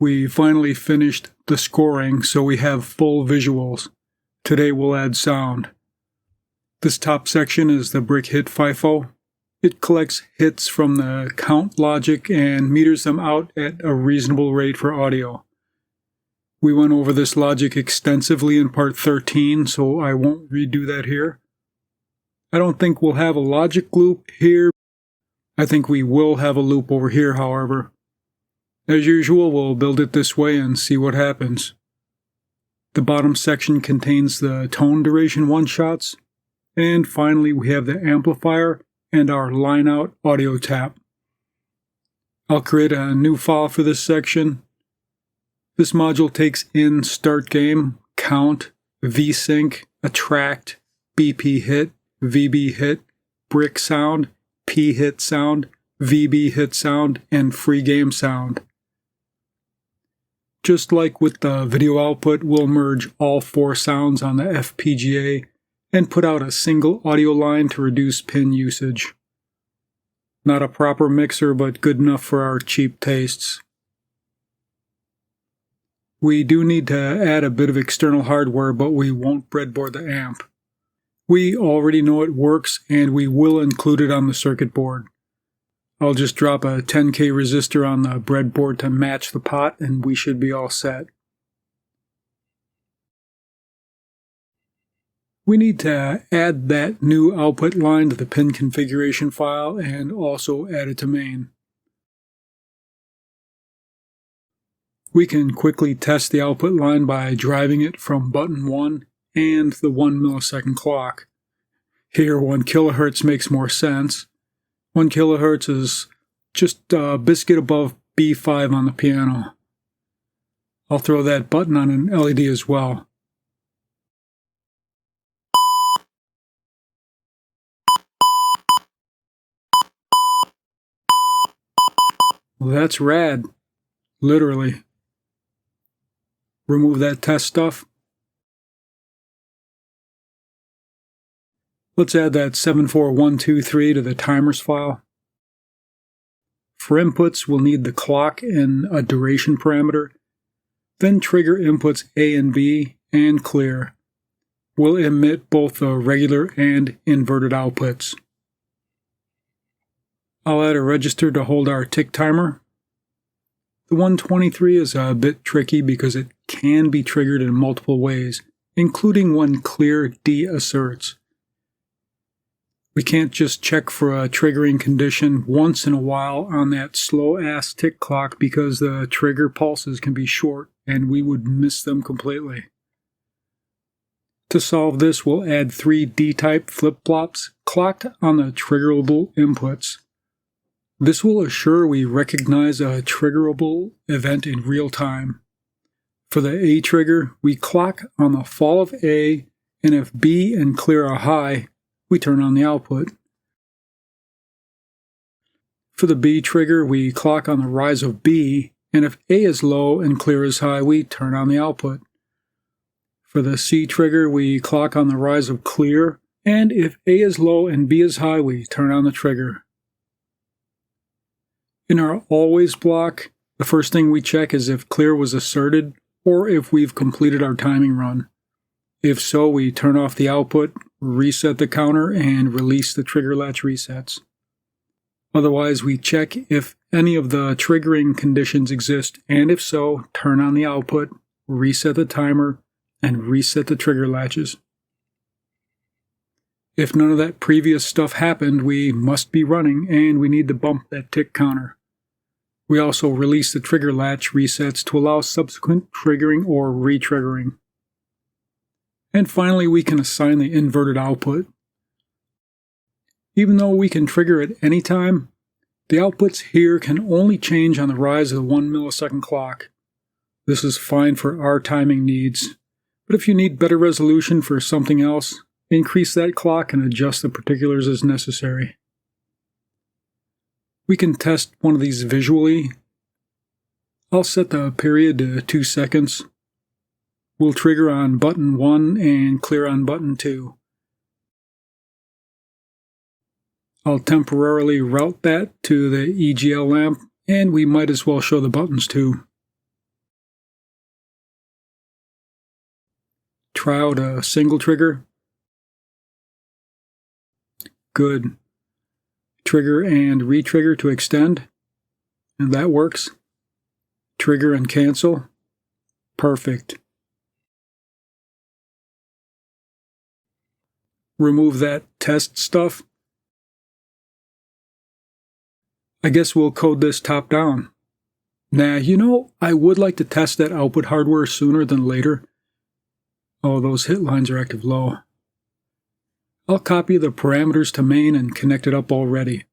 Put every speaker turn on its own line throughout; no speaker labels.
We finally finished the scoring, so we have full visuals. Today we'll add sound. This top section is the brick hit FIFO. It collects hits from the count logic and meters them out at a reasonable rate for audio. We went over this logic extensively in part 13, so I won't redo that here. I don't think we'll have a logic loop here. I think we will have a loop over here, however. As usual, we'll build it this way and see what happens. The bottom section contains the tone duration one-shots. And finally, we have the amplifier and our line-out audio tap. I'll create a new file for this section. This module takes in start game, count, vsync, attract, BP hit, VB hit, brick sound, P hit sound, VB hit sound, and free game sound. Just like with the video output, we'll merge all 4 sounds on the FPGA and put out a single audio line to reduce pin usage. Not a proper mixer, but good enough for our cheap tastes. We do need to add a bit of external hardware, but we won't breadboard the amp. We already know it works, and we will include it on the circuit board. I'll just drop a 10K resistor on the breadboard to match the pot, and we should be all set. We need to add that new output line to the pin configuration file and also add it to main. We can quickly test the output line by driving it from button 1 and the 1 millisecond clock. Here 1 kilohertz makes more sense. 1 kilohertz is just a biscuit above B5 on the piano. I'll throw that button on an LED as well. Well, that's rad. Literally. Remove that test stuff. Let's add that 74123 to the timers file. For inputs, we'll need the clock and a duration parameter. Then trigger inputs A and B and clear. We'll emit both the regular and inverted outputs. I'll add a register to hold our tick timer. The 123 is a bit tricky because it can be triggered in multiple ways, including when clear deasserts. We can't just check for a triggering condition once in a while on that slow-ass tick clock because the trigger pulses can be short and we would miss them completely. To solve this, we'll add 3 D-type flip-flops clocked on the triggerable inputs. This will assure we recognize a triggerable event in real time. For the A trigger, we clock on the fall of A, and if B and clear are high, we turn on the output. For the B trigger, we clock on the rise of B, and if A is low and clear is high, we turn on the output. For the C trigger, we clock on the rise of clear, and if A is low and B is high, we turn on the trigger. In our always block, the first thing we check is if clear was asserted or if we've completed our timing run. If so, we turn off the output, reset the counter, and release the trigger latch resets. Otherwise, we check if any of the triggering conditions exist, and if so, turn on the output, reset the timer, and reset the trigger latches. If none of that previous stuff happened, we must be running, and we need to bump that tick counter. We also release the trigger latch resets to allow subsequent triggering or re-triggering. And finally, we can assign the inverted output. Even though we can trigger at any time, the outputs here can only change on the rise of the 1 millisecond clock. This is fine for our timing needs, but if you need better resolution for something else, increase that clock and adjust the particulars as necessary. We can test one of these visually. I'll set the period to 2 seconds. We'll trigger on button 1 and clear on button 2. I'll temporarily route that to the EGL lamp, and we might as well show the buttons too. try out a single trigger. Good. Trigger and re-trigger to extend, and that works. Trigger and cancel. Perfect. Remove that test stuff. I guess we'll code this top down. Nah, I would like to test that output hardware sooner than later. Oh, those hit lines are active low. I'll copy the parameters to main and connect it up already.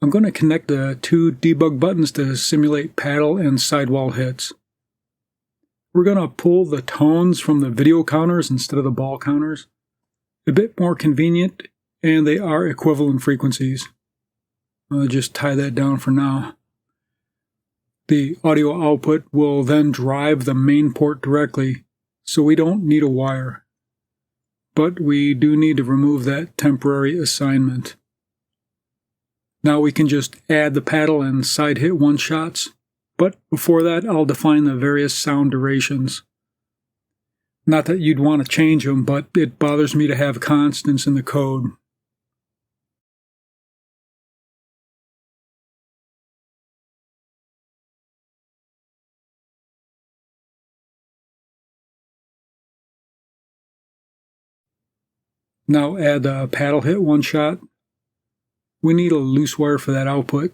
I'm going to connect the two debug buttons to simulate paddle and sidewall hits. We're going to pull the tones from the video counters instead of the ball counters. A bit more convenient, and they are equivalent frequencies. I'll just tie that down for now. The audio output will then drive the main port directly, so we don't need a wire. But we do need to remove that temporary assignment. Now we can just add the paddle and side hit one shots, but before that I'll define the various sound durations. Not that you'd want to change them, but it bothers me to have constants in the code. Now add the paddle hit one shot. We need a loose wire for that output.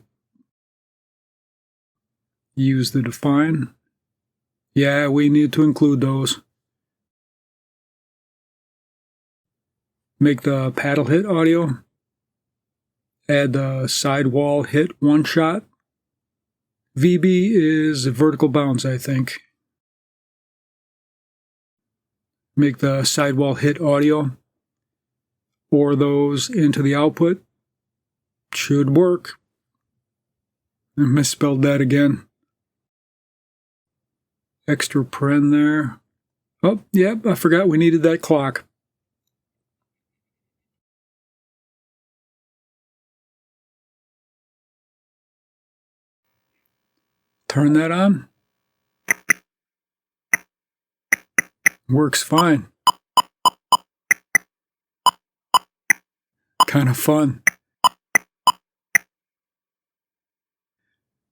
Use the define. Yeah, we need to include those. Make the paddle hit audio. Add the sidewall hit one shot. VB is vertical bounds, I think. Make the sidewall hit audio. Pour those into the output. Should work. I misspelled that again. Extra paren there. Oh, yep, I forgot we needed that clock. Turn that on. Works fine. Kind of fun.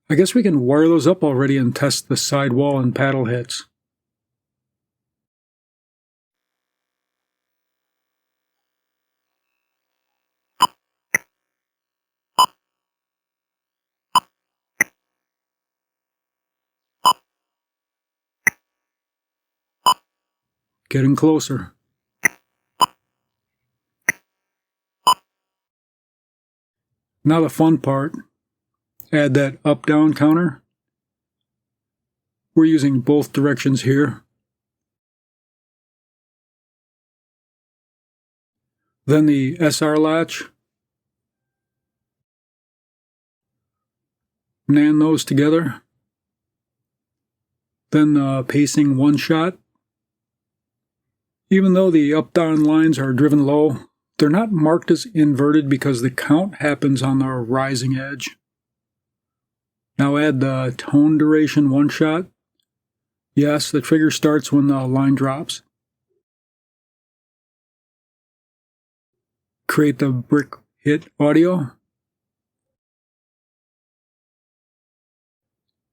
I guess we can wire those up already and test the sidewall and paddle hits. Getting closer. Now the fun part. Add that up-down counter. We're using both directions here. Then the SR latch. NAND those together. Then the pacing one shot. Even though the up-down lines are driven low, they're not marked as inverted because the count happens on the rising edge. Now add the tone duration one shot. Yes, the trigger starts when the line drops. Create the brick hit audio.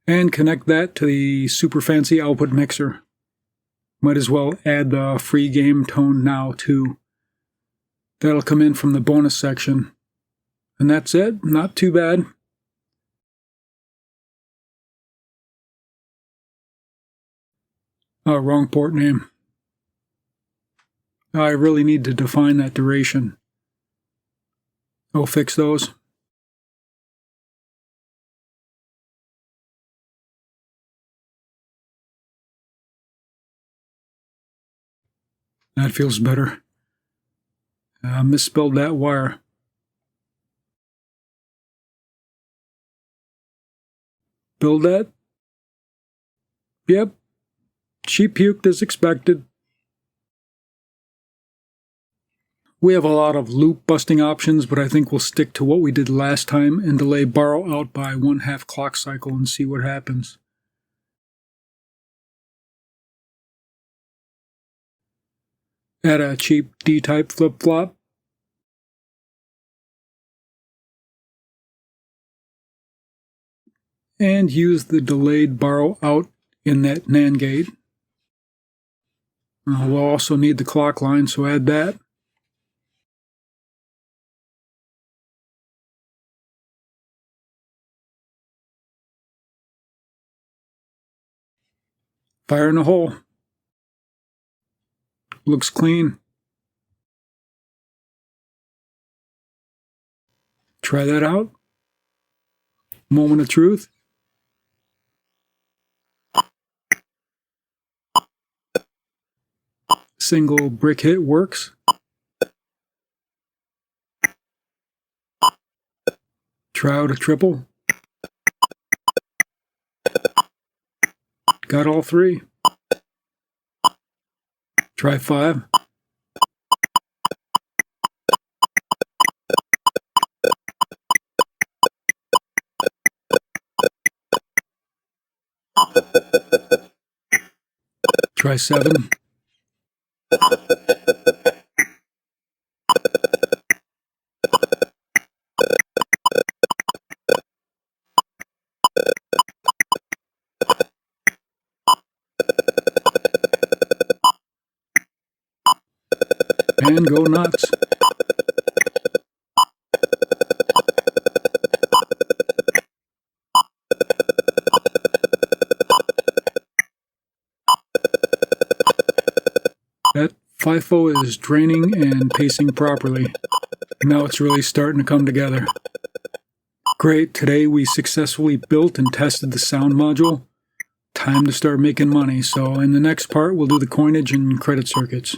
And connect that to the super fancy output mixer. Might as well add the free game tone now too. That'll come in from the bonus section. And that's it, not too bad. Oh, wrong port name. I really need to define that duration. I'll fix those. That feels better. I misspelled that wire. Build that? Yep. She puked as expected. We have a lot of loop busting options, but I think we'll stick to what we did last time and delay borrow out by 1/2 clock cycle and see what happens. Add a cheap D-type flip-flop. And use the delayed borrow out in that NAND gate. We'll also need the clock line, so add that. Fire in the hole. Looks clean. Try that out. Moment of truth. Single brick hit works. Try out a triple. Got all three. Try 5. Try 7. And go nuts. That FIFO is draining and pacing properly. Now it's really starting to come together. Great, today we successfully built and tested the sound module. Time to start making money, so in the next part we'll do the coinage and credit circuits.